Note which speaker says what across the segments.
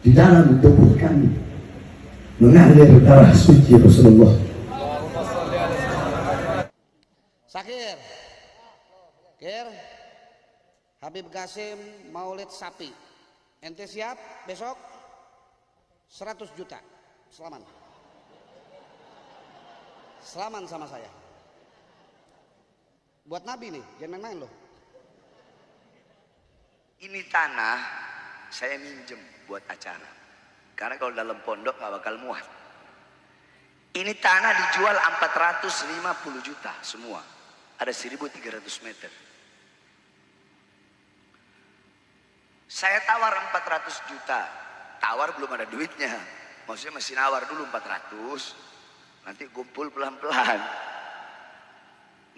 Speaker 1: di dalam tubuh kami mengalir darah suci Rasulullah.
Speaker 2: Sakir, Kir, Habib Qasim Maulid Sapi. Ente siap besok? 100 juta. Selaman. Selaman sama saya. Buat Nabi nih, jangan main-main loh.
Speaker 3: Ini tanah saya minjem buat acara. Karena kalau dalam pondok gak bakal muat. Ini tanah dijual 450 juta semua. Ada 1.300 meter. Saya tawar 400 juta. Tawar belum ada duitnya. Maksudnya masih nawar dulu 400. Nanti kumpul pelan-pelan.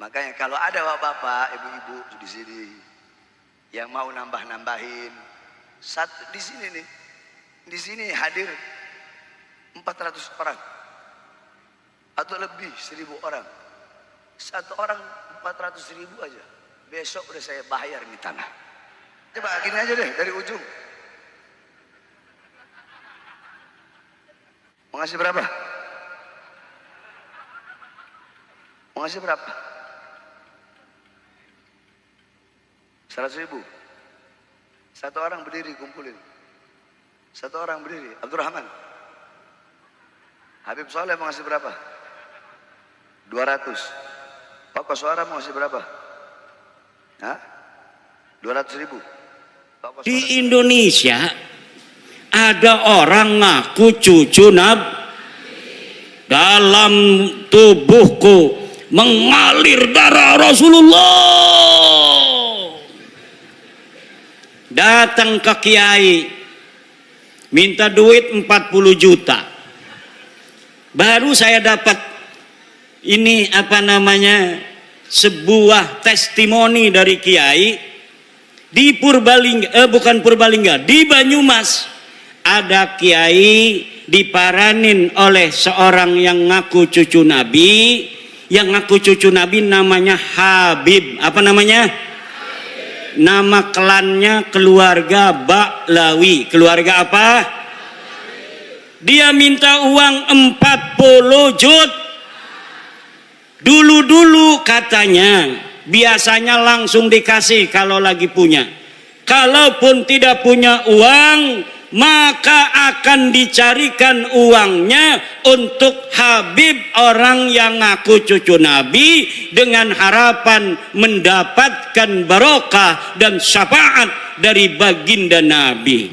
Speaker 3: Makanya kalau ada bapak-bapak, ibu-ibu di sini yang mau nambah-nambahin, di sini nih, di sini hadir 400 orang atau lebih 1.000 orang. Satu orang 400.000 aja. Besok udah saya bayar ini tanah. Coba gini aja deh dari ujung. Mau ngasih berapa? Mau ngasih berapa? 100.000. Satu orang berdiri kumpulin. Satu orang berdiri. Abdurrahman. Habib Soleh mau ngasih berapa? 200. Pak Koswara mau ngasih berapa? Hah? 200.000.
Speaker 4: Di Indonesia ada orang ngaku cucu Nabi. Dalam tubuhku mengalir darah Rasulullah. Datang ke kiai minta duit 40 juta. Baru saya dapat ini apa namanya, sebuah testimoni dari kiai di Purbalingga, bukan Purbalingga, di Banyumas. Ada kiai diparanin oleh seorang yang ngaku cucu Nabi. Yang ngaku cucu Nabi namanya Habib. Apa namanya? Habib. Nama klannya keluarga Baklawi. Keluarga apa? Dia minta uang 40 juta. Dulu-dulu katanya biasanya langsung dikasih kalau lagi punya. Kalaupun tidak punya uang, maka akan dicarikan uangnya untuk Habib, orang yang ngaku cucu Nabi, dengan harapan mendapatkan barokah dan syafaat dari baginda Nabi.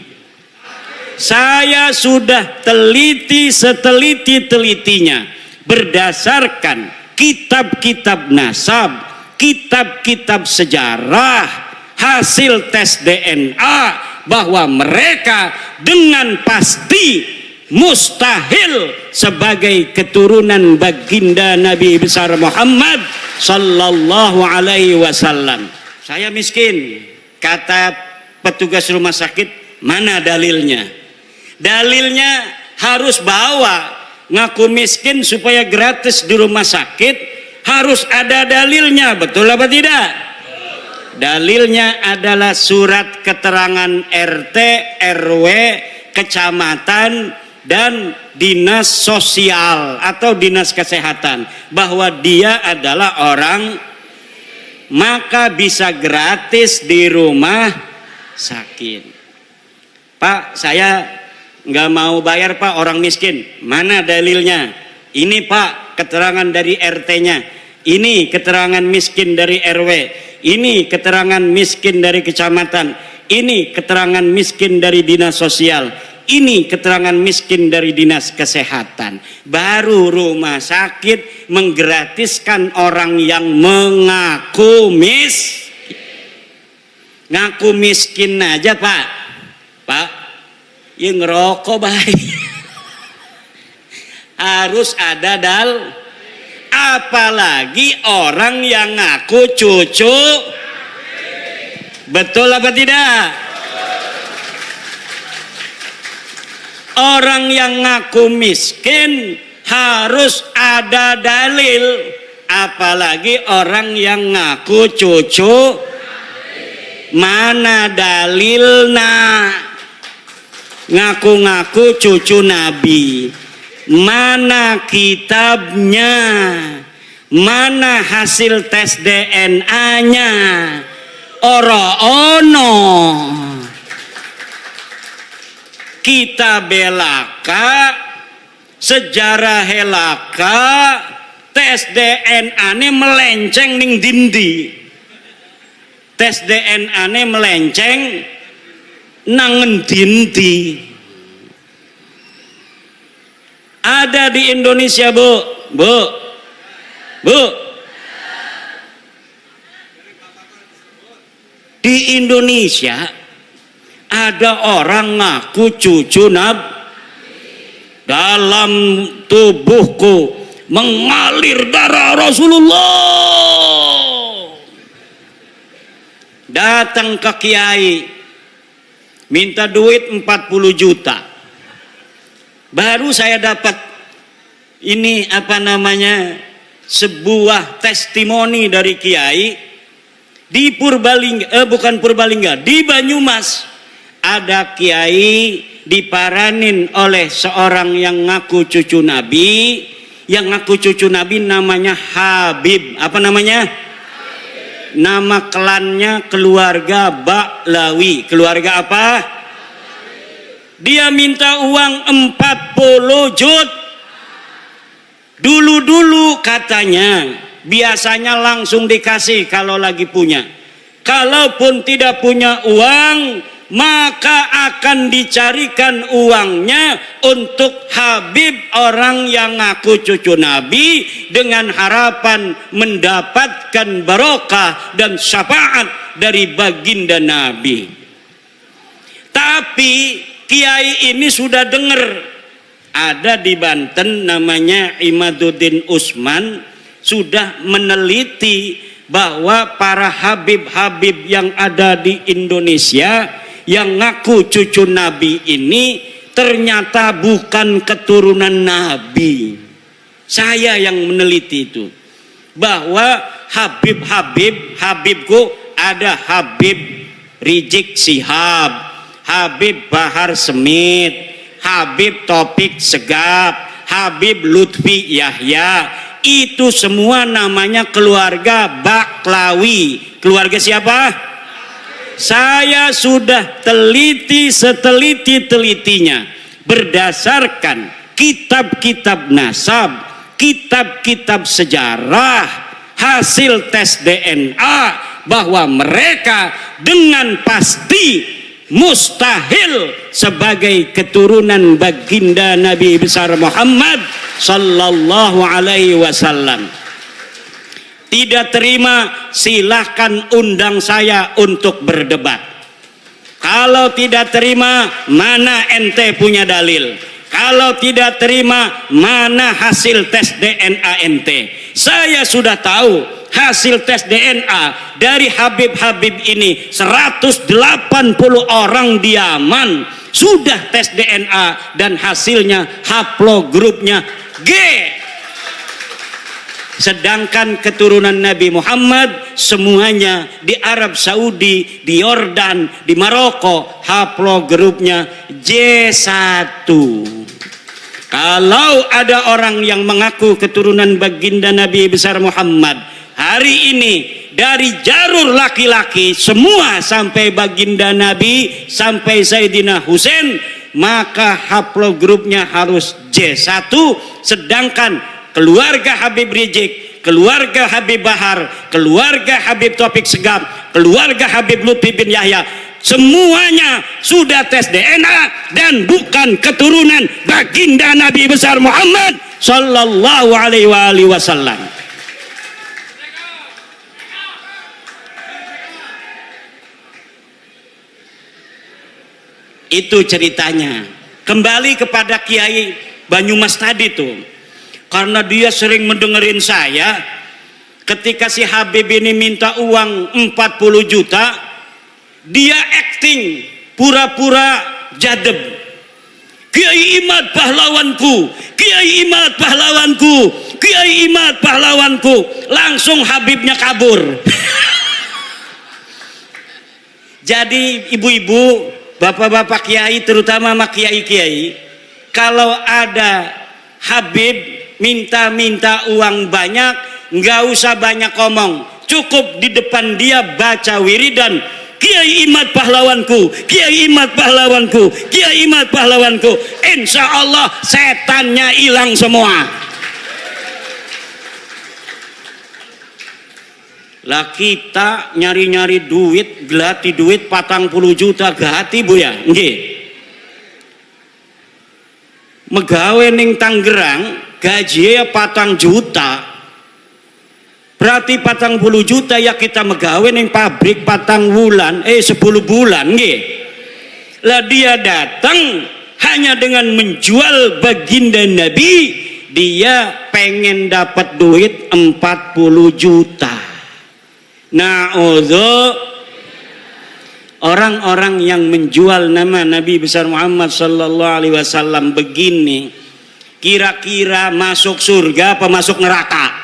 Speaker 4: Saya sudah teliti seteliti-telitinya berdasarkan kitab-kitab nasab, kitab-kitab sejarah, hasil tes DNA, bahwa mereka dengan pasti mustahil sebagai keturunan baginda Nabi besar Muhammad sallallahu alaihi wasallam. Saya miskin, kata petugas rumah sakit. Mana dalilnya? Dalilnya harus bawa. Ngaku miskin supaya gratis di rumah sakit, harus ada dalilnya. Betul apa tidak? Dalilnya adalah surat keterangan RT, RW, kecamatan, dan dinas sosial atau dinas kesehatan bahwa dia adalah orang, maka bisa gratis di rumah sakit. Pak, saya nggak mau bayar Pak, orang miskin. Mana dalilnya? Ini Pak, keterangan dari RT-nya. Ini keterangan miskin dari RW. Ini keterangan miskin dari kecamatan. Ini keterangan miskin dari dinas sosial. Ini keterangan miskin dari dinas kesehatan. Baru rumah sakit menggratiskan orang yang mengaku miskin. Ngaku miskin aja Pak. Pak, yang ngerokok baik. Harus ada apalagi orang yang ngaku cucu. Betul apa tidak? Orang yang ngaku miskin harus ada dalil, apalagi orang yang ngaku cucu. Mana dalilnya? ngaku-ngaku cucu Nabi. Mana kitabnya? Mana hasil tes DNA-nya? Ora ono. Kita belaka, sejarah helaka, tes DNA-ne melenceng ning dindi. Tes DNA-ne melenceng nangen dindi. Ada di Indonesia, Bu. Di Indonesia ada orang ngaku cucu Nabi. Dalam tubuhku mengalir darah Rasulullah. Datang ke kiai, minta duit 40 juta. Baru saya dapat ini sebuah testimoni dari kiai di Purbalingga, bukan Purbalingga, di Banyumas. Ada kiai diparanin oleh seorang yang ngaku cucu Nabi. Yang ngaku cucu Nabi namanya Habib. Apa namanya? Habib. Nama klannya keluarga Baklawi. Keluarga apa? Dia minta uang 40 juta. Dulu-dulu katanya biasanya langsung dikasih kalau lagi punya. Kalaupun tidak punya uang, maka akan dicarikan uangnya untuk Habib, orang yang ngaku cucu Nabi, dengan harapan mendapatkan barokah dan syafaat dari baginda Nabi. Tapi kiai ini sudah dengar, ada di Banten namanya Imaduddin Usman, sudah meneliti bahwa para habib-habib yang ada di Indonesia yang ngaku cucu Nabi ini ternyata bukan keturunan Nabi. Saya yang meneliti itu, bahwa Habibku ada Habib Rizik Sihab, Habib Bahar Smith, Habib Topik Segap, Habib Lutfi Yahya. Itu semua namanya keluarga Baklawi. Keluarga siapa? Saya sudah teliti seteliti-telitinya berdasarkan kitab-kitab nasab, kitab-kitab sejarah, hasil tes DNA, bahwa mereka dengan pasti mustahil sebagai keturunan baginda Nabi besar Muhammad sallallahu alaihi wasallam. Tidak terima, silahkan undang saya untuk berdebat. Kalau tidak terima, mana ente punya dalil? Kalau tidak terima, mana hasil tes DNA ente? Saya sudah tahu hasil tes DNA dari Habib-habib ini. 180 orang di Yaman sudah tes DNA dan hasilnya haplogrupnya G. Sedangkan keturunan Nabi Muhammad semuanya di Arab Saudi, di Yordan, di Maroko, haplogrupnya J1. Kalau ada orang yang mengaku keturunan baginda Nabi besar Muhammad hari ini dari jalur laki-laki semua sampai baginda Nabi sampai Sayyidina Husain, maka haplogrupnya harus J1. Sedangkan keluarga Habib Rizik, keluarga Habib Bahar, keluarga Habib Topik Segap, keluarga Habib Lutfi bin Yahya, semuanya sudah tes DNA dan bukan keturunan baginda Nabi besar Muhammad sallallahu alaihi wasallam. Itu ceritanya. Kembali kepada Kiai Banyumas tadi tuh. Karena dia sering mendengerin saya, ketika si Habib ini minta uang 40 juta, dia acting pura-pura jadeb. Kiai Imad pahlawanku, Kiai Imad pahlawanku, Kiai Imad pahlawanku. Langsung Habibnya kabur. Jadi ibu-ibu, bapak-bapak kiai, terutama sama kiai-kiai, kalau ada Habib minta-minta uang banyak, nggak usah banyak ngomong, cukup di depan dia baca wiridan, Kiai Imad pahlawanku, Kiai Imad pahlawanku, Kiai Imad pahlawanku, insya Allah setannya hilang semua. Lah kita nyari-nyari duit, gelati duit 40 juta gati bu ya, nggih. Megawe ning Tangerang gaji 4 juta, berarti 40 juta ya kita megawe ning pabrik 4 bulan 10 bulan nggih. Lah dia datang hanya dengan menjual baginda Nabi, dia pengen dapat duit 40 juta. Nah, orang-orang yang menjual nama Nabi besar Muhammad sallallahu alaihi wasallam begini, kira-kira masuk surga apa masuk neraka?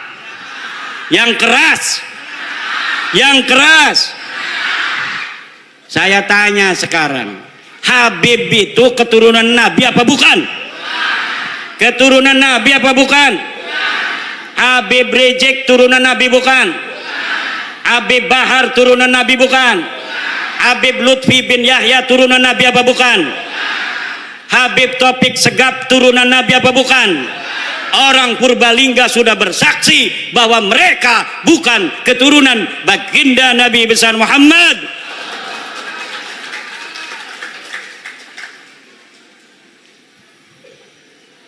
Speaker 4: Yang keras, yang keras. Saya tanya sekarang, Habib itu keturunan Nabi apa bukan? Keturunan Nabi apa bukan? Habib Rizik turunan Nabi bukan? Habib Bahar turunan Nabi bukan? Habib Lutfi bin Yahya turunan Nabi apa bukan? Habib Taufik Segaf turunan Nabi apa bukan? Orang Purbalingga sudah bersaksi bahwa mereka bukan keturunan baginda Nabi besar Muhammad.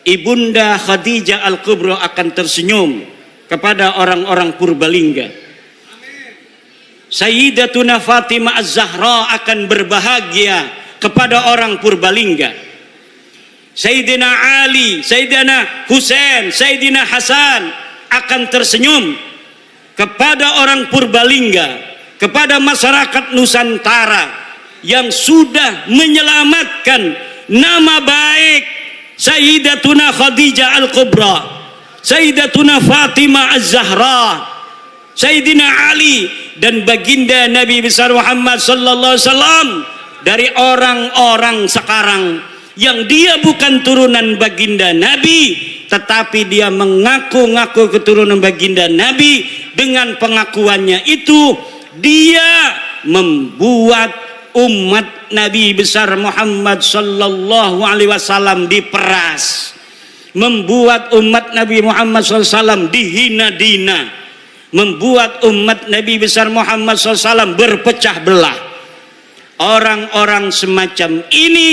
Speaker 4: Ibunda Khadijah Al-Kubra akan tersenyum kepada orang-orang Purbalingga. Sayyidatuna Fatimah Az-Zahra akan berbahagia kepada orang Purbalingga. Sayyidina Ali, Sayyidina Husain, Sayyidina Hasan akan tersenyum kepada orang Purbalingga, kepada masyarakat Nusantara yang sudah menyelamatkan nama baik Sayyidatuna Khadijah Al-Kubra, Sayyidatuna Fatimah Az-Zahra, Sayyidina Ali dan baginda Nabi besar Muhammad sallallahu alaihi wasallam dari orang-orang sekarang yang dia bukan turunan baginda Nabi, tetapi dia mengaku-ngaku keturunan baginda Nabi. Dengan pengakuannya itu dia membuat umat Nabi besar Muhammad sallallahu alaihi wasallam diperas, membuat umat Nabi Muhammad sallallahu alaihi wasallam dihina-dina, membuat umat Nabi besar Muhammad SAW berpecah belah. Orang-orang semacam ini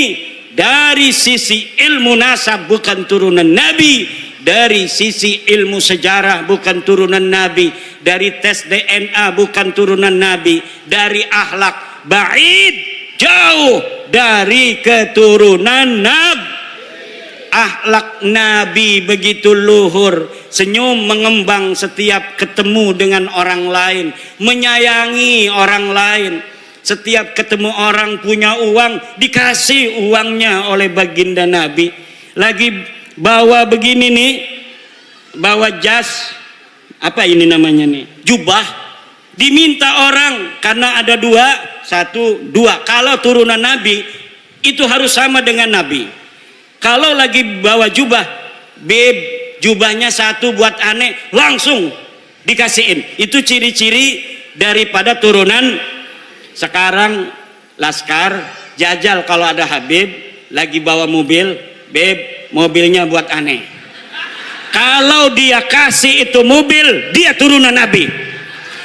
Speaker 4: dari sisi ilmu nasab bukan turunan Nabi, dari sisi ilmu sejarah bukan turunan Nabi, dari tes DNA bukan turunan Nabi, dari akhlak ba'id, jauh dari keturunan Nabi. Akhlak Nabi begitu luhur, senyum mengembang setiap ketemu dengan orang lain, menyayangi orang lain. Setiap ketemu orang punya uang, dikasih uangnya oleh baginda Nabi. Lagi bawa begini nih, bawa jas, apa ini namanya nih, jubah, diminta orang karena ada dua. Kalau turunan Nabi itu harus sama dengan Nabi. Kalau lagi bawa jubah, beb, jubahnya satu buat aneh, langsung dikasihin. Itu ciri-ciri daripada turunan. Sekarang Laskar jajal kalau ada Habib lagi bawa mobil, beb, mobilnya buat aneh. Kalau dia kasih itu mobil, dia turunan Nabi.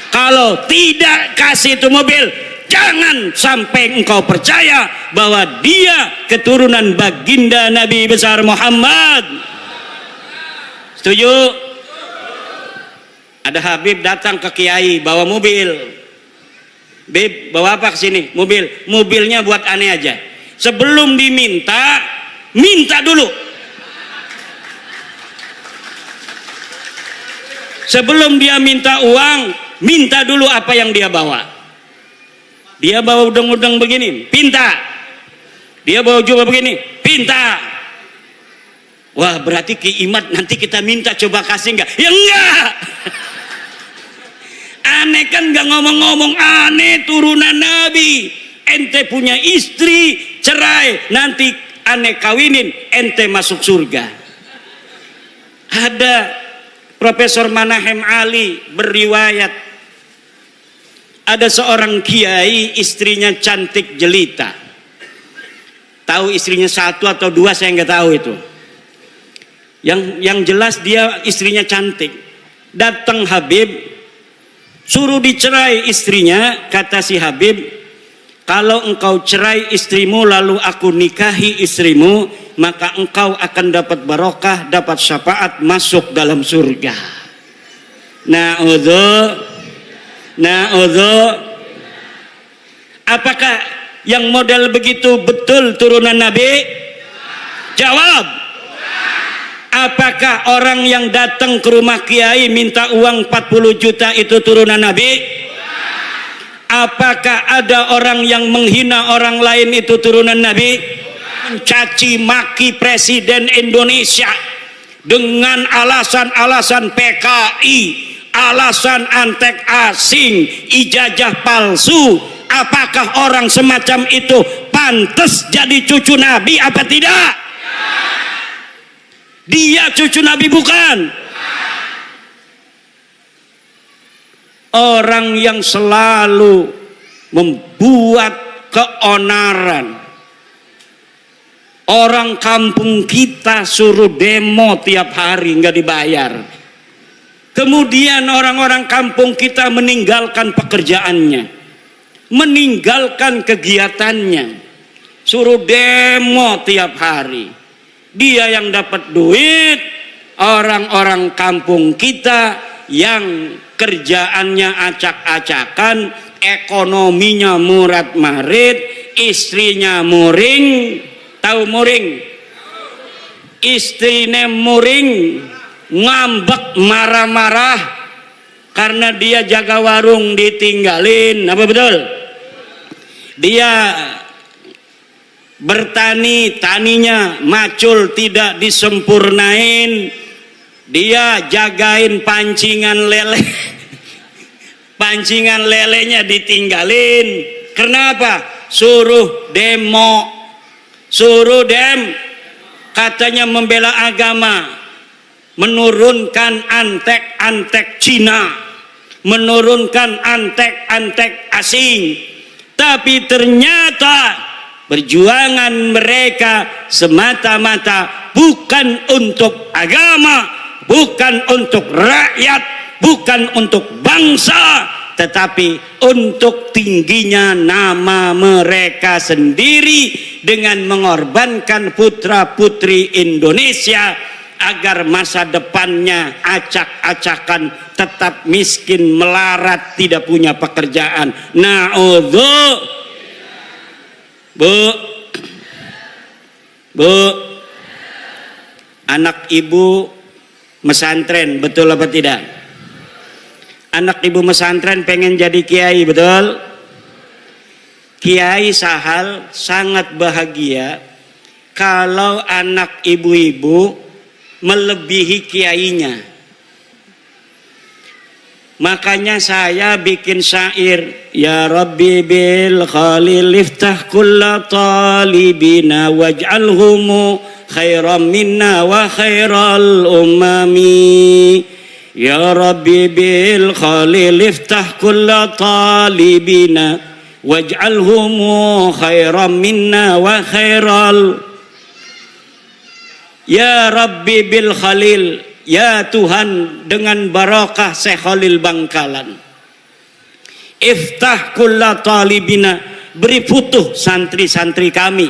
Speaker 4: Kalau tidak kasih itu mobil, jangan sampai engkau percaya bahwa dia keturunan baginda Nabi besar Muhammad. Setuju? Ada Habib datang ke Kiai bawa mobil. Beb, bawa apa ke sini? Mobil. Mobilnya buat aneh aja. Sebelum diminta, minta dulu. Sebelum dia minta uang, minta dulu apa yang dia bawa. Dia bawa udang-udang begini, pinta. Dia bawa jubah begini, pinta. Wah, berarti Ki Imad nanti kita minta coba kasih enggak? Ya enggak. Aneh kan enggak ngomong-ngomong, aneh turunan Nabi. Ente punya istri, cerai, nanti aneh kawinin, ente masuk surga. Ada Profesor Manahem Ali berriwayat, ada seorang kiai istrinya cantik jelita. Tahu istrinya satu atau dua saya nggak tahu itu. Yang jelas dia istrinya cantik. Datang Habib, suruh dicerai istrinya. Kata si Habib, kalau engkau cerai istrimu lalu aku nikahi istrimu, maka engkau akan dapat barokah, dapat syafaat, masuk dalam surga. Na'udzu. Apakah yang model begitu betul turunan Nabi? Jawab. Apakah orang yang datang ke rumah kiai minta uang 40 juta itu turunan Nabi? Apakah ada orang yang menghina orang lain itu turunan Nabi? Mencaci maki Presiden Indonesia dengan alasan-alasan PKI, alasan antek asing, ijazah palsu. Apakah orang semacam itu pantas jadi cucu Nabi apa tidak? Dia cucu Nabi bukan? Orang yang selalu membuat keonaran. Orang kampung kita suruh demo tiap hari nggak dibayar. Kemudian orang-orang kampung kita meninggalkan pekerjaannya, meninggalkan kegiatannya, suruh demo tiap hari. Dia yang dapat duit, orang-orang kampung kita yang kerjaannya acak-acakan, ekonominya murat-marit, istrinya muring. Tahu muring? Istrinya muring, ngambek, marah-marah karena dia jaga warung ditinggalin. Apa betul? Dia bertani, taninya macul tidak disempurnain. Dia jagain pancingan lele. Pancingan lelenya ditinggalin. Kenapa? Suruh demo. Katanya membela agama, menurunkan antek-antek Cina, menurunkan antek-antek asing. Tapi ternyata perjuangan mereka semata-mata bukan untuk agama, bukan untuk rakyat, bukan untuk bangsa, tetapi untuk tingginya nama mereka sendiri dengan mengorbankan putra-putri Indonesia agar masa depannya acak-acakan, tetap miskin, melarat, tidak punya pekerjaan. Na'udzu. Bu, anak ibu mesantren, betul apa tidak? Anak ibu mesantren pengen jadi kiai, betul? Kiai Sahal sangat bahagia kalau anak ibu-ibu melebihi kiainya. Makanya saya bikin syair, ya Rabbi bil khalil iftah kulla talibina waj'alhumu khairan minna wa khairal umami. Ya Rabbi bil khalil iftah kulla talibina waj'alhumu khairan minna wa khairal. Ya Rabbi bil khalil, ya Tuhan dengan barakah Syekh Khalil Bangkalan, iftah kulla talibina, beri futuh santri-santri kami,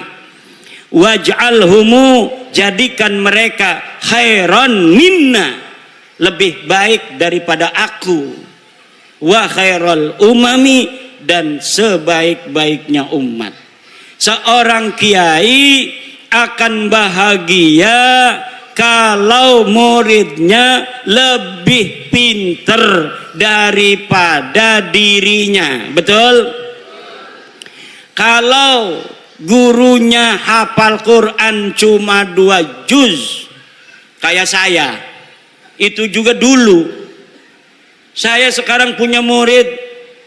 Speaker 4: waj'alhumu, jadikan mereka khairan minna, lebih baik daripada aku, wa khairal umami, dan sebaik-baiknya umat. Seorang kiai akan bahagia kalau muridnya lebih pinter daripada dirinya, betul? Kalau gurunya hafal Quran cuma 2 juz, kayak saya, itu juga dulu. Saya sekarang punya murid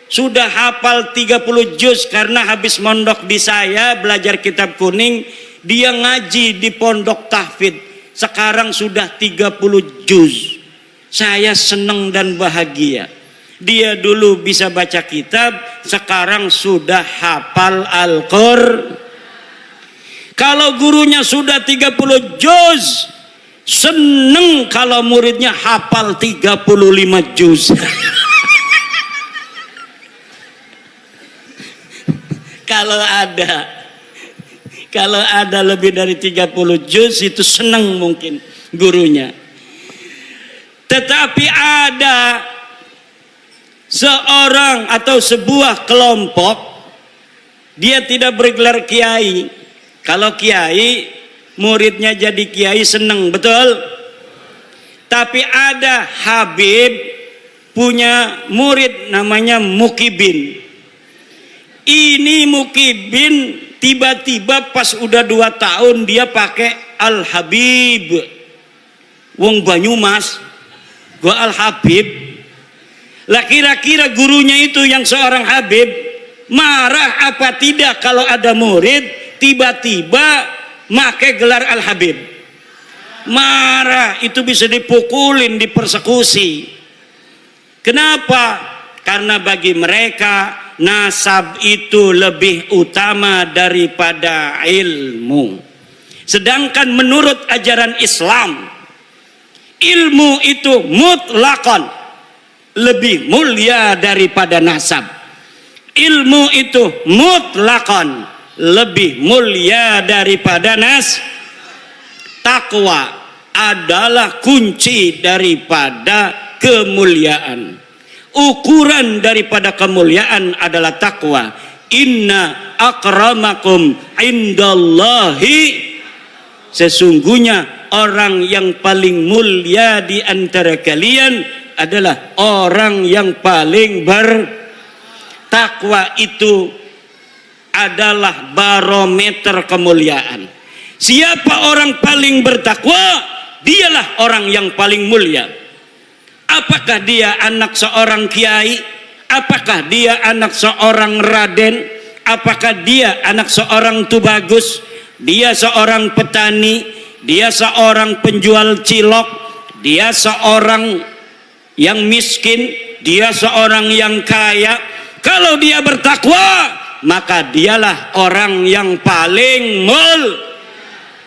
Speaker 4: sudah hafal 30 juz karena habis mondok di saya belajar kitab kuning, dia ngaji di pondok tahfidz, sekarang sudah 30 juz. Saya senang dan bahagia. Dia dulu bisa baca kitab, sekarang sudah hafal Al-Qur'an. Kalau gurunya sudah 30 juz, seneng kalau muridnya hafal 35 juz. Kalau ada lebih dari 30 juz itu senang mungkin gurunya. Tetapi ada seorang atau sebuah kelompok, dia tidak bergelar kiai. Kalau kiai, muridnya jadi kiai senang, betul? Tapi ada Habib punya murid namanya Mukibin. Ini Mukibin tiba-tiba pas udah 2 tahun dia pakai Al-Habib. Wong Banyumas, gua Al-Habib. Lah kira-kira gurunya itu yang seorang Habib marah apa tidak kalau ada murid tiba-tiba make gelar Al-Habib? Marah, itu bisa dipukulin, dipersekusi. Kenapa? Karena bagi mereka nasab itu lebih utama daripada ilmu. Sedangkan menurut ajaran Islam, ilmu itu mutlakon lebih mulia daripada nasab. Ilmu itu mutlakon lebih mulia daripada takwa adalah kunci daripada kemuliaan. Ukuran daripada kemuliaan adalah takwa. Inna akramakum indallahi, sesungguhnya orang yang paling mulia di antara kalian adalah orang yang paling bertakwa. Itu adalah barometer kemuliaan. Siapa orang paling bertakwa, dialah orang yang paling mulia. Apakah dia anak seorang kiai? Apakah dia anak seorang raden? Apakah dia anak seorang tubagus? Dia seorang petani? Dia seorang penjual cilok? Dia seorang yang miskin? Dia seorang yang kaya? Kalau dia bertakwa, maka dialah orang yang paling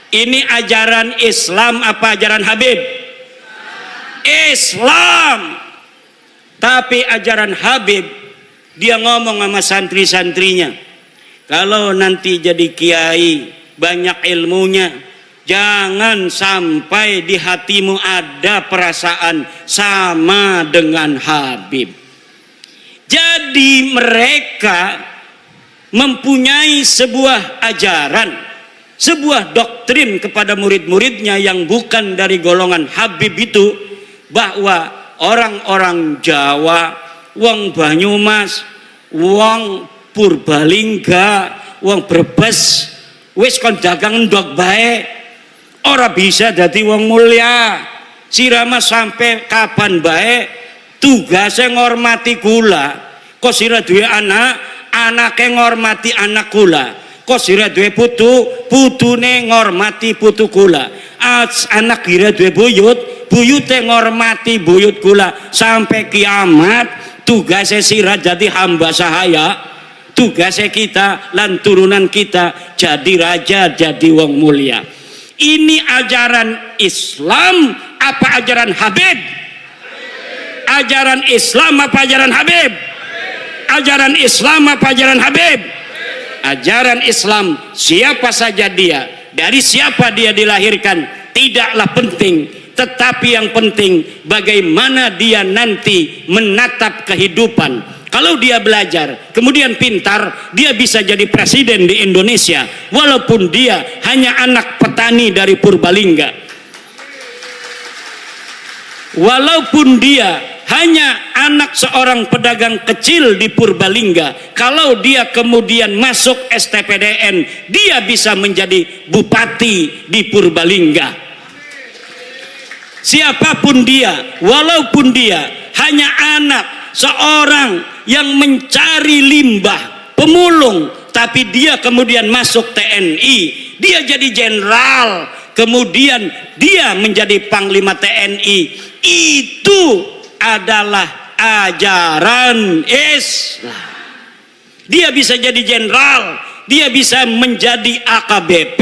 Speaker 4: Ini ajaran Islam apa ajaran Habib? Islam. Tapi ajaran Habib, dia ngomong sama santri-santrinya, kalau nanti jadi kiai banyak ilmunya, jangan sampai di hatimu ada perasaan sama dengan Habib. Jadi mereka mempunyai sebuah ajaran, sebuah doktrin kepada murid-muridnya yang bukan dari golongan Habib itu, bahwa orang-orang Jawa, wong Banyumas, wong Purbalingga, wong Brebes, wis kon dagang ndok bae, ora bisa dadi wong mulia. Sirama sampai kapan bae tugasnya ngormati kula. Kok sira duwe anak, anake ngormati anak kula. Kok sira duwe putu, putune ngormati putu kula. Anak kira duwe buyut, buyute ngormati buyut kula. Sampai kiamat tugasnya sira jadi hamba sahaya. Tugasnya kita lan turunan kita jadi raja, jadi wong mulia. Ini ajaran Islam apa ajaran Habib? Ajaran Islam apa ajaran Habib? Ajaran Islam apa ajaran Habib? Ajaran Islam, siapa saja dia, dari siapa dia dilahirkan, tidaklah penting. Tetapi yang penting bagaimana dia nanti menatap kehidupan. Kalau dia belajar, kemudian pintar, dia bisa jadi presiden di Indonesia, walaupun dia hanya anak petani dari Purbalingga. Walaupun dia hanya anak seorang pedagang kecil di Purbalingga, kalau dia kemudian masuk STPDN, dia bisa menjadi bupati di Purbalingga. Siapapun dia, walaupun dia hanya anak seorang yang mencari limbah, pemulung, tapi dia kemudian masuk TNI, dia jadi jenderal, kemudian dia menjadi panglima TNI. Itu adalah ajaran Islam. Dia bisa jadi jenderal, dia bisa menjadi AKBP,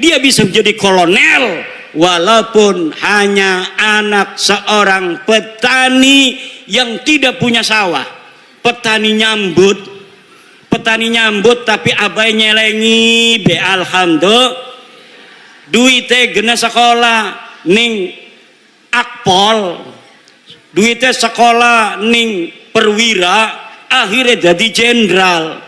Speaker 4: dia bisa menjadi kolonel, walaupun hanya anak seorang petani yang tidak punya sawah. Petani nyambut tapi abai nyelengi be alhamdulillah duite gena sekolah ning akpol, duite sekolah ning perwira, akhirnya jadi jenderal.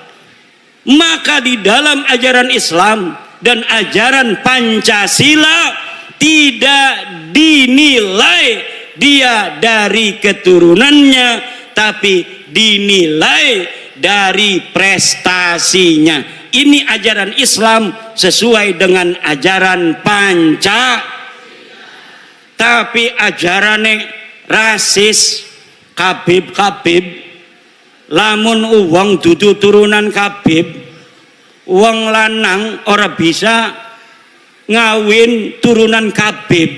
Speaker 4: Maka di dalam ajaran Islam dan ajaran Pancasila tidak dinilai dia dari keturunannya, tapi dinilai dari prestasinya. Ini ajaran Islam sesuai dengan ajaran Pancasila. Tapi ajarannya rasis, kabib, lamun uang dudu turunan kabib, uang lanang ora bisa ngawin turunan kabib.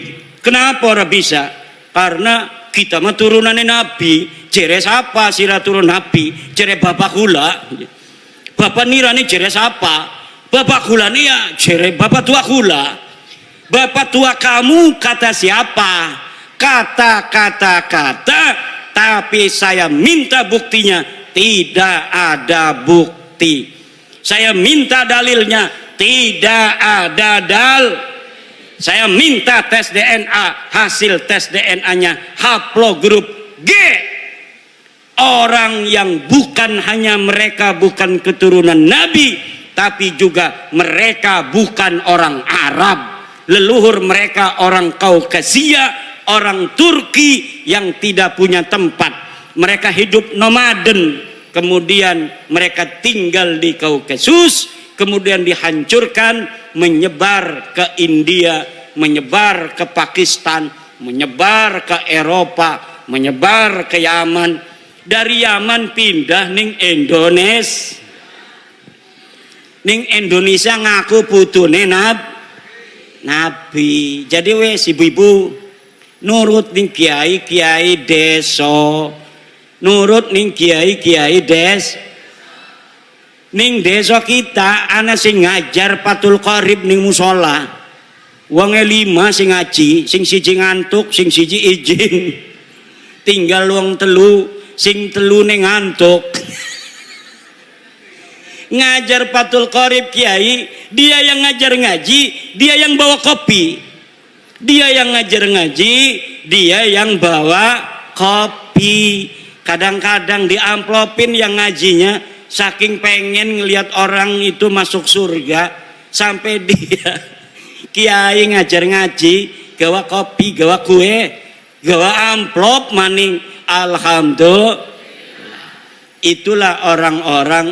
Speaker 4: Kenapa ora bisa? Karena kita mah turunannya Nabi. Jere siapa sira turun Nabi? Jere bapak kula. Bapak nirani jere siapa? Bapak kula nih ya jere bapak tua kula. Bapak tua kamu kata siapa? Kata, tapi saya minta buktinya. Tidak ada bukti. Saya minta dalilnya. Tidak ada Saya minta tes DNA. Hasil tes DNA-nya haplogrup G. Orang yang bukan hanya mereka bukan keturunan Nabi, tapi juga mereka bukan orang Arab. Leluhur mereka orang Kaukasia, orang Turki yang tidak punya tempat. Mereka hidup nomaden, kemudian mereka tinggal di Kaukasus, kemudian dihancurkan, menyebar ke India, menyebar ke Pakistan, menyebar ke Eropa, menyebar ke Yaman. Dari Yaman pindah ning Indonesia. Ning Indonesia ngaku putune Nabi. Jadi wes ibu-ibu nurut ning kiai desa. Nurut ning kiai ning desa kita ana sing ngajar Fathul Qorib ning musola. Wonge 5 sing ngaji, sing siji ngantuk, sing siji izin. Tinggal wong telu, sing telu ning ngantuk. Ngajar Fathul Qorib kiai, dia yang ngajar ngaji, dia yang bawa kopi. Dia yang ngajar ngaji, dia yang bawa kopi. Kadang-kadang diamplopin yang ngajinya, saking pengen ngelihat orang itu masuk surga, sampai dia kiai ngajar ngaji, gawa kopi, gawa kue, gawa amplop maning. Alhamdulillah. Itulah orang-orang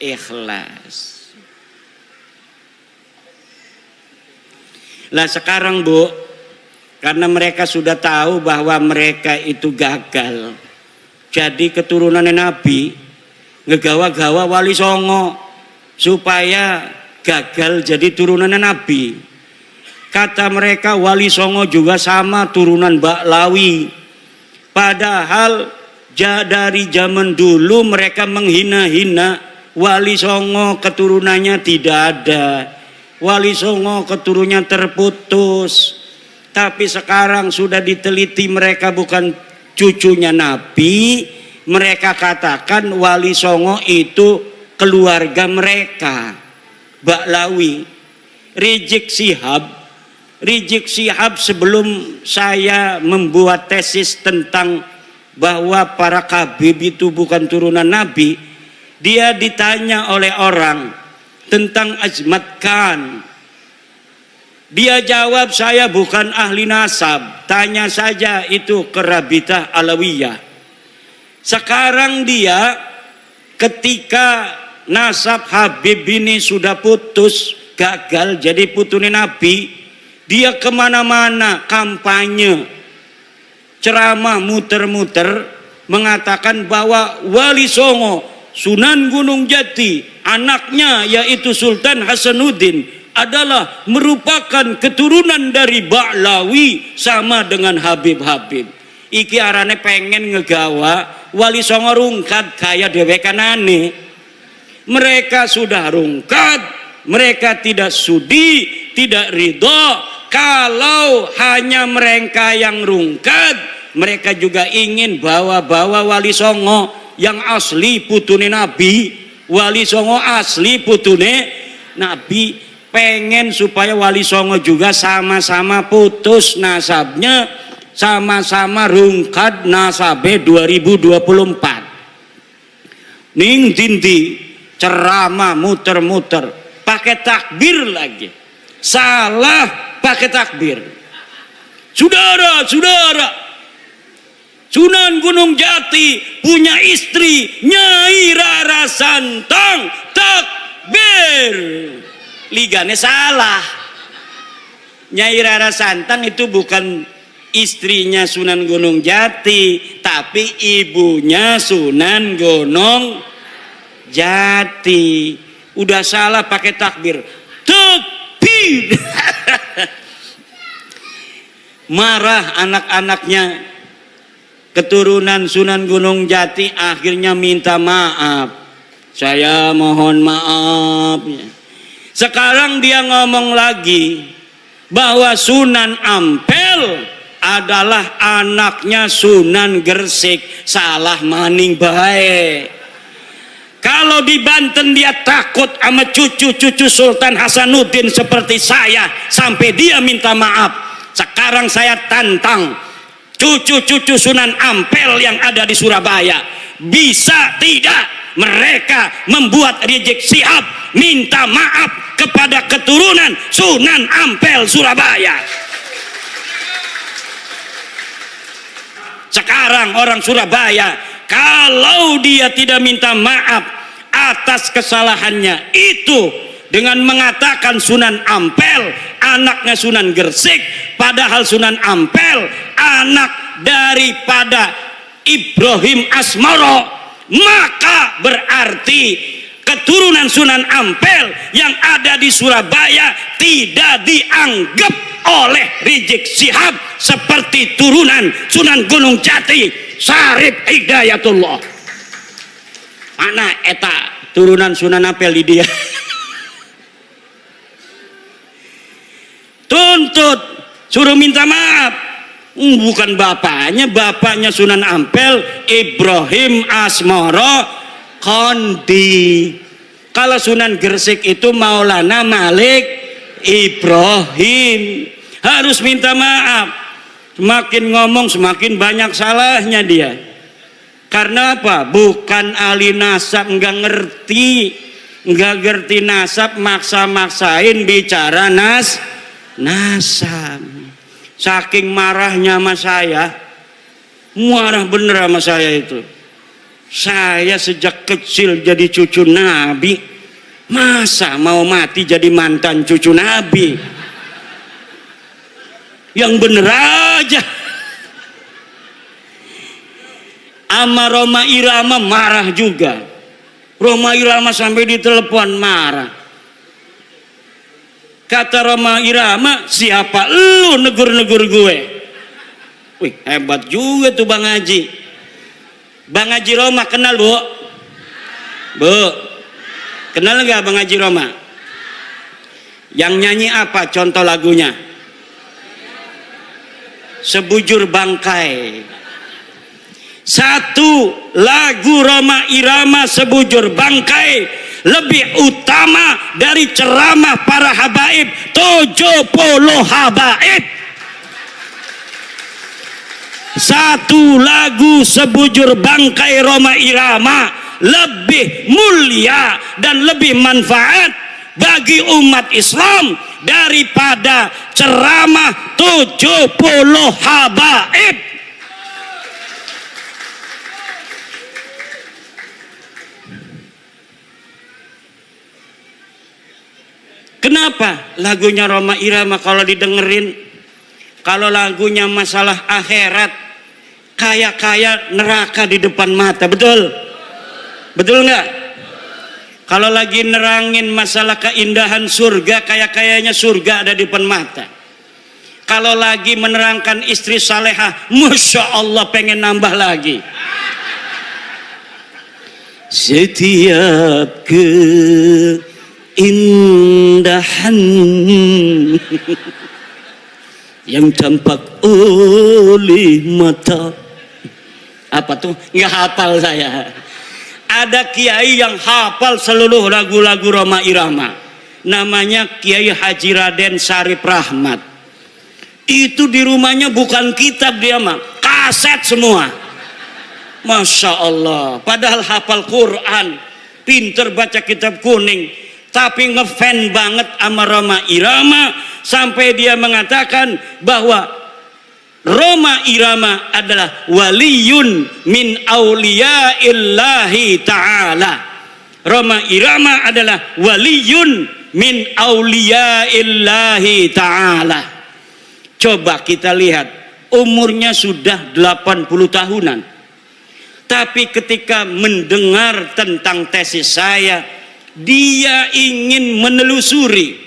Speaker 4: ikhlas. Lah sekarang Bu, karena mereka sudah tahu bahwa mereka itu gagal jadi keturunan Nabi, ngegawa-gawa Wali Songo supaya gagal jadi turunan Nabi. Kata mereka Wali Songo juga sama turunan Baklawi. Padahal dari zaman dulu mereka menghina-hina Wali Songo, keturunannya tidak ada. Wali Songo keturunannya terputus. Tapi sekarang sudah diteliti mereka bukan cucunya Nabi. Mereka katakan Wali Songo itu keluarga mereka, Baklawi. Rizik Syihab sebelum saya membuat tesis tentang bahwa para kabib itu bukan turunan Nabi, dia ditanya oleh orang tentang Azmat Khan. Dia jawab, saya bukan ahli nasab, tanya saja itu ke Rabitah Alawiyah. Sekarang dia ketika nasab Habib ini sudah putus, gagal jadi putune Nabi, dia kemana-mana kampanye, ceramah muter-muter mengatakan bahwa Wali Songo Sunan Gunung Jati, anaknya yaitu Sultan Hasanuddin adalah merupakan keturunan dari Ba'lawi sama dengan Habib-Habib. Iki arane pengen ngegawa Wali Songo rungkat kaya dewekanane. Mereka sudah rungkat, mereka tidak sudi, tidak ridho kalau hanya mereka yang rungkat. Mereka juga ingin bawa-bawa Wali Songo yang asli putune Nabi. Wali Songo asli putune Nabi. Pengen supaya Wali Songo juga sama-sama putus nasabnya, sama-sama rungkat nasabe 2024. Ning dindi ceramah muter-muter pakai takbir lagi. Salah pakai takbir. Saudara-saudara, Sunan Gunung Jati punya istri Nyai Rara Santang, takbir. Ligane salah. Nyai Rara Santang itu bukan istrinya Sunan Gunung Jati, tapi ibunya Sunan Gunung Jati. Udah salah pakai takbir. Takbir. Marah anak-anaknya. Keturunan Sunan Gunung Jati akhirnya minta maaf. Saya mohon maaf. Sekarang dia ngomong lagi bahwa Sunan Ampel adalah anaknya Sunan Gresik. Salah maning bae. Kalau di Banten dia takut sama cucu-cucu Sultan Hasanuddin seperti saya sampai dia minta maaf. Sekarang saya tantang cucu-cucu Sunan Ampel yang ada di Surabaya, bisa tidak mereka membuat Rizik Syihab minta maaf kepada keturunan Sunan Ampel Surabaya? Sekarang orang Surabaya kalau dia tidak minta maaf atas kesalahannya itu dengan mengatakan Sunan Ampel anaknya Sunan Gresik, padahal Sunan Ampel anak daripada Ibrahim Asmoro, maka berarti keturunan Sunan Ampel yang ada di Surabaya tidak dianggap oleh Rizik Syihab seperti turunan Sunan Gunung Jati Syarif Hidayatullah. Mana eta turunan Sunan Ampel di dia? Tuntut, suruh minta maaf. Bukan bapaknya Sunan Ampel Ibrahim Asmoro Kondi. Kalau Sunan Gresik itu Maulana Malik Ibrahim. Harus minta maaf. Semakin ngomong semakin banyak salahnya dia. Karena apa? Bukan ahli nasab, nggak ngerti nasab, maksa-maksain bicara nasab. Saking marahnya sama saya, marah bener sama saya itu. Saya sejak kecil jadi cucu Nabi, masa mau mati jadi mantan cucu Nabi? Yang bener aja. Ama Roma Irama marah juga. Roma Irama sampai ditelepon marah. Kata Roma Irama, siapa lu negur-negur gue? Wih, hebat juga tuh Bang Haji. Bang Haji Roma kenal, Bu? Bu, kenal nggak Bang Haji Roma? Yang nyanyi apa contoh lagunya? Sebujur Bangkai. Satu lagu Roma Irama Sebujur Bangkai lebih utama dari ceramah para habaib 70 habaib. Satu lagu Sebujur Bangkai Roma Irama lebih mulia dan lebih manfaat bagi umat Islam daripada ceramah 70 habaib. Kenapa lagunya Roma Irama kalau didengerin, kalau lagunya masalah akhirat, kaya-kaya neraka di depan mata, betul? Betul nggak? Kalau lagi nerangin masalah keindahan surga, kaya-kayanya surga ada di depan mata. Kalau lagi menerangkan istri salehah, Masya Allah pengen nambah lagi. Setiap keindahan yang tampak oleh mata. Apa tuh? Nggak hafal saya. Ada kiai yang hafal seluruh lagu-lagu Rhoma Irama. Namanya Kiai Haji Raden Sarip Rahmat. Itu di rumahnya bukan kitab dia mah, kaset semua. Masya Allah. Padahal hafal Quran, pinter baca kitab kuning, tapi ngefan banget sama Rhoma Irama sampai dia mengatakan bahwa Rhoma Irama adalah waliyun min auliyaillahi ta'ala. Rhoma Irama adalah waliyun min auliyaillahi ta'ala. Coba kita lihat, umurnya sudah 80 tahunan. Tapi ketika mendengar tentang tesis saya, dia ingin menelusuri,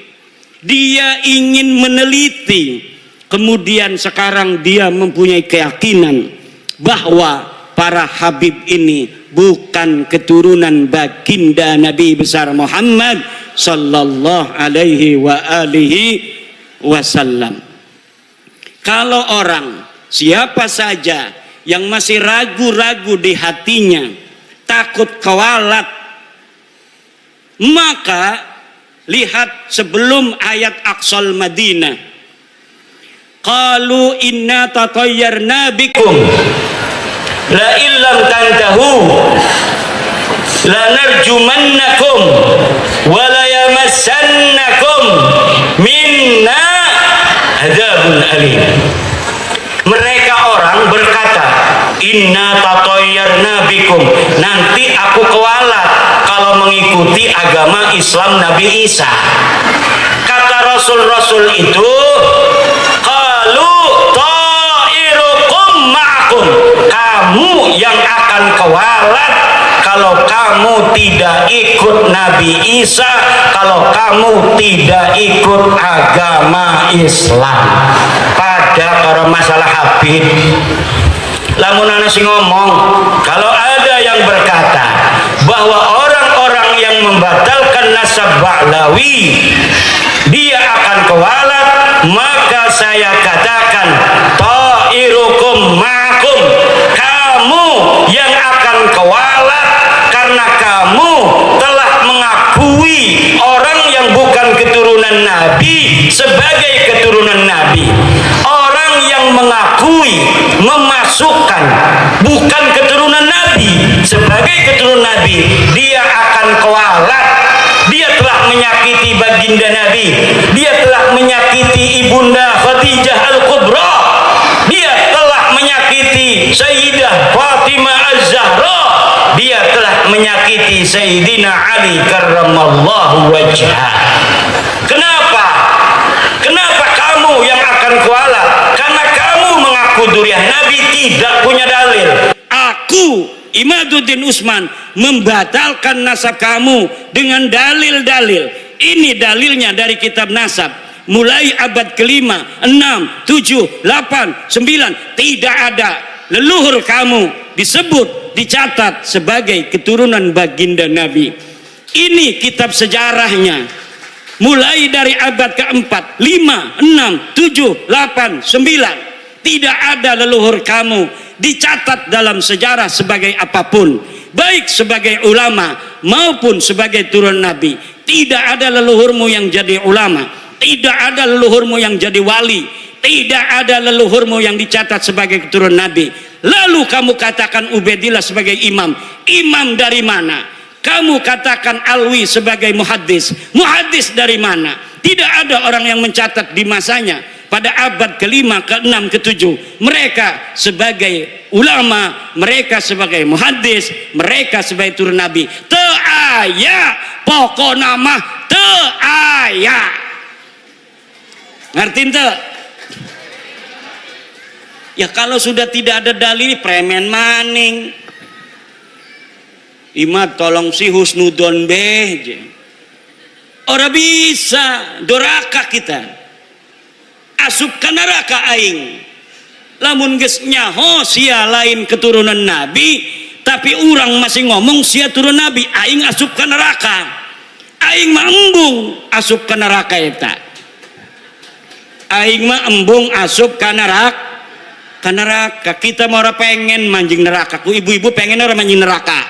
Speaker 4: dia ingin meneliti. Kemudian sekarang dia mempunyai keyakinan bahwa para habib ini bukan keturunan baginda Nabi besar Muhammad sallallahu alaihi wa alihi wasallam. Kalau orang siapa saja yang masih ragu-ragu di hatinya, takut kewalat, maka lihat sebelum ayat Aqsal Madinah. Qalu inna tatayyarna bikum la illam tantahu la narjumannakum wa la yamassannakum minna adzabun alim. Mereka orang berkata, inna tatayyarna bikum, nanti aku kewalat kalau mengikuti agama Islam Nabi Isa. Kata Rasul-Rasul itu, kamu yang akan kewalat kalau kamu tidak ikut Nabi Isa, kalau kamu tidak ikut agama Islam. Pada kalau masalah habib, lamun ana sing ngomong, kalau ada yang berkata bahwa orang-orang yang membatalkan nasab Ba'lawi dia akan kewalat, maka saya katakan ta'irukum ma'akum, kamu yang akan kewalat karena kamu telah mengakui orang yang bukan keturunan Nabi sebagai keturunan Nabi. Orang yang mengakui, memasukkan bukan keturunan Nabi sebagai keturunan Nabi, dia akan kewalat. Dia telah menyakiti baginda Nabi, dia telah menyakiti ibunda Khadijah Al-Kubra, dia telah menyakiti Sayyidah Fatimah Az-Zahra, dia telah menyakiti Sayyidina Ali karramallahu wajhah. Kenapa? Kenapa kamu yang akan kualat? Karena kamu mengaku durian Nabi, tidak punya dalil. Aku Imaduddin Usman membatalkan nasab kamu dengan dalil-dalil. Ini dalilnya dari kitab nasab. Mulai abad kelima, 6, 7, 8, 9, tidak ada leluhur kamu disebut, dicatat sebagai keturunan baginda Nabi. Ini kitab sejarahnya. Mulai dari abad keempat, 5, 6, 7, 8, 9, tidak ada leluhur kamu dicatat dalam sejarah sebagai apapun, baik sebagai ulama maupun sebagai turun Nabi. Tidak ada leluhurmu yang jadi ulama, tidak ada leluhurmu yang jadi wali, tidak ada leluhurmu yang dicatat sebagai keturunan Nabi. Lalu kamu katakan Ubaidillah sebagai imam. Imam dari mana? Kamu katakan Alwi sebagai muhaddis. Muhaddis dari mana? Tidak ada orang yang mencatat di masanya pada abad ke-5, ke-6, ke-7 mereka sebagai ulama, mereka sebagai muhaddis, mereka sebagai turun Nabi. Teu aya pokok nama, teu aya. Ngerti teu? Ya kalau sudah tidak ada dalil, premen maning. Imad tolong si husnudon beh. Ora bisa, doraka kita. Asup ka neraka aing. Lamun geus nyaho sia lain keturunan nabi, tapi orang masih ngomong sia turun nabi, aing asup ka neraka. Aing mah embung asup ka neraka eta. Aing mah embung asup ka neraka. Ka neraka. Kita mau ora pengen manjing neraka. Ku ibu-ibu pengen ora manjing neraka?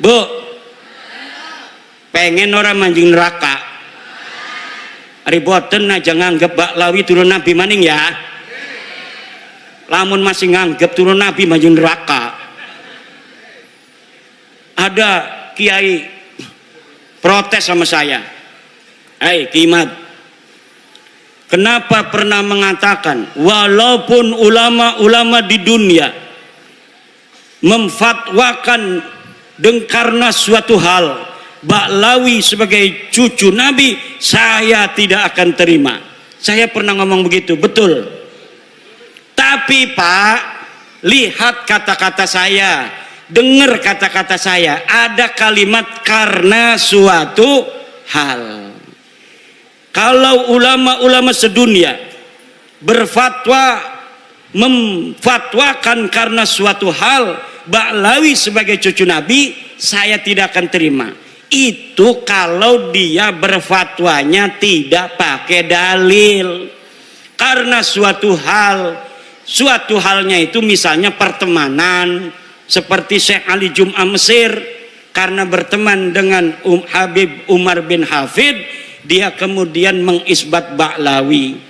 Speaker 4: Bu. Pengen ora manjing neraka? Ari boten aja nganggep Baklawi turun nabi maning ya. Lamun masih nganggep turun nabi manjing neraka. Ada kiai protes sama saya. Hai Kimat, kenapa pernah mengatakan walaupun ulama-ulama di dunia memfatwakan karena suatu hal Baklawi sebagai cucu Nabi, saya tidak akan terima. Saya pernah ngomong begitu, betul. Tapi Pak, lihat kata-kata saya, dengar kata-kata saya, ada kalimat karena suatu hal. Kalau ulama-ulama sedunia berfatwa, memfatwakan karena suatu hal Baklawi sebagai cucu Nabi, saya tidak akan terima. Itu kalau dia berfatwanya tidak pakai dalil. Karena suatu halnya itu misalnya pertemanan, seperti Syekh Ali Jum'ah Mesir, karena berteman dengan Habib Umar bin Hafid, dia kemudian mengisbat Baklawi.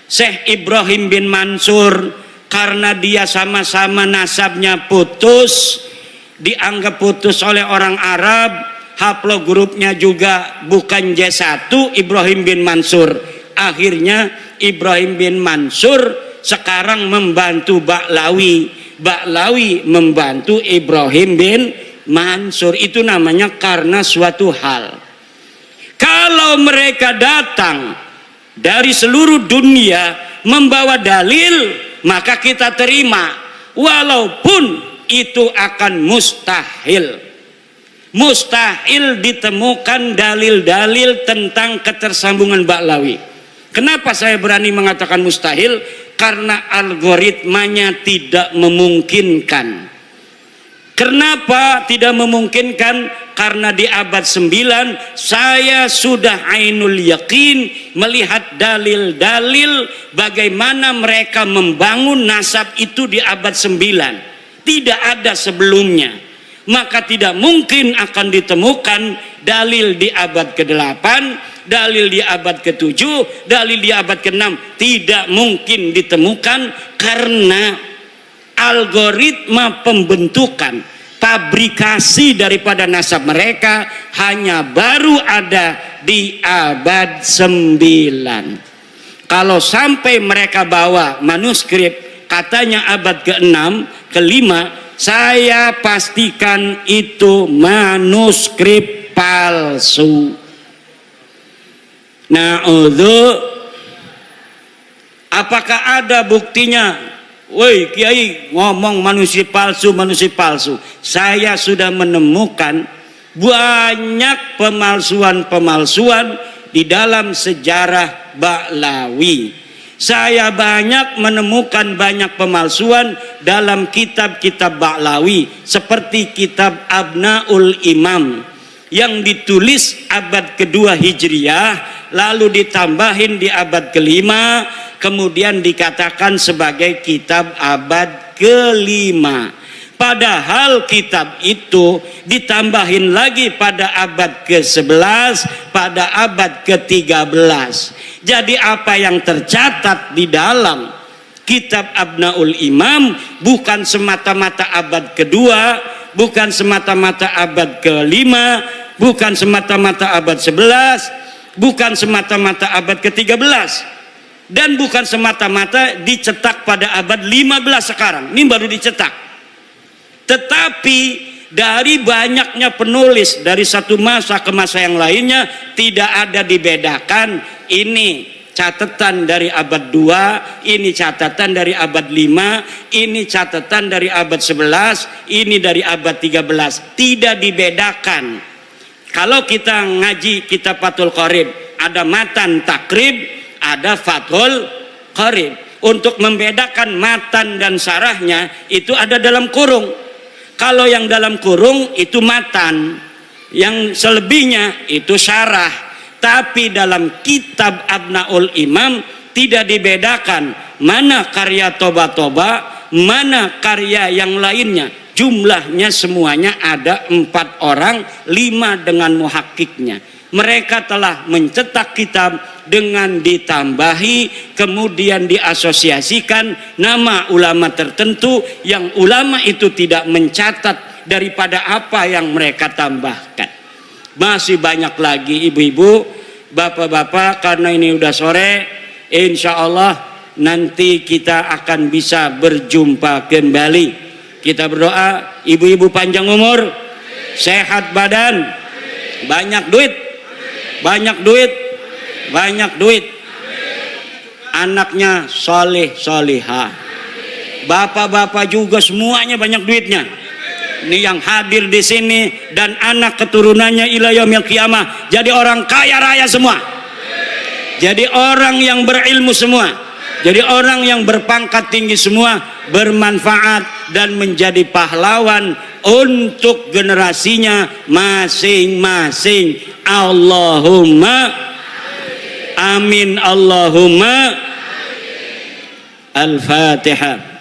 Speaker 4: Syekh Ibrahim bin Mansur, karena dia sama-sama nasabnya putus, dianggap putus oleh orang Arab, haplogrupnya juga bukan J1, Ibrahim bin Mansur. Akhirnya Ibrahim bin Mansur sekarang membantu Baklawi, Baklawi membantu Ibrahim bin Mansur. Itu namanya karena suatu hal. Kalau mereka datang dari seluruh dunia membawa dalil, maka kita terima, walaupun itu akan mustahil. Mustahil ditemukan dalil-dalil tentang ketersambungan Baklawi. Kenapa saya berani mengatakan mustahil? Karena algoritmanya tidak memungkinkan. Kenapa tidak memungkinkan? Karena di abad 9 saya sudah ainul yakin melihat dalil-dalil bagaimana mereka membangun nasab itu di abad 9. Tidak ada sebelumnya. Maka tidak mungkin akan ditemukan dalil di abad ke-8, dalil di abad ke-7, dalil di abad ke-6. Tidak mungkin ditemukan karena algoritma pembentukan, fabrikasi daripada nasab mereka hanya baru ada di abad 9. Kalau sampai mereka bawa manuskrip katanya abad ke-6, ke-5, saya pastikan itu manuskrip palsu. Nah, apakah ada buktinya? Woi Kiai ngomong manuskrip palsu, manuskrip palsu. Saya sudah menemukan banyak pemalsuan-pemalsuan di dalam sejarah Baklawi. Saya banyak menemukan banyak pemalsuan dalam kitab-kitab Baklawi, seperti kitab Abnaul Imam yang ditulis abad kedua Hijriyah, lalu ditambahin di abad kelima, kemudian dikatakan sebagai kitab abad kelima. Padahal kitab itu ditambahin lagi pada abad ke-11, pada abad ke-13. Jadi apa yang tercatat di dalam kitab Abnaul Imam bukan semata-mata abad kedua, bukan semata-mata abad kelima, bukan semata-mata abad 11, bukan semata-mata abad ke-13, dan bukan semata-mata dicetak pada abad 15 sekarang. Ini baru dicetak. Tetapi dari banyaknya penulis dari satu masa ke masa yang lainnya tidak ada dibedakan ini catatan dari abad 2, ini catatan dari abad 5, ini catatan dari abad 11, ini dari abad 13. Tidak dibedakan. Kalau kita ngaji kitab Fathul Qorib, ada matan takrib, ada Fathul Qorib. Untuk membedakan matan dan sarahnya itu ada dalam kurung. Kalau yang dalam kurung itu matan, yang selebihnya itu syarah. Tapi dalam kitab Abnaul Imam tidak dibedakan mana karya Toba-Toba, mana karya yang lainnya. Jumlahnya semuanya ada 4 orang, 5 dengan muhakkiknya. Mereka telah mencetak kitab dengan ditambahi, kemudian diasosiasikan nama ulama tertentu yang ulama itu tidak mencatat daripada apa yang mereka tambahkan. Masih banyak lagi ibu-ibu, bapak-bapak, karena ini udah sore, insya Allah nanti kita akan bisa berjumpa kembali. Kita berdoa, ibu-ibu panjang umur, sehat badan, banyak duit, banyak duit, banyak duit, anaknya soleh solihah, bapak-bapak juga semuanya banyak duitnya. Ini yang hadir di sini dan anak keturunannya ila yaumil qiyamah jadi orang kaya raya semua, jadi orang yang berilmu semua, jadi orang yang berpangkat tinggi semua, bermanfaat dan menjadi pahlawan untuk generasinya masing-masing. Allahumma amin, Allahumma. Al-Fatihah.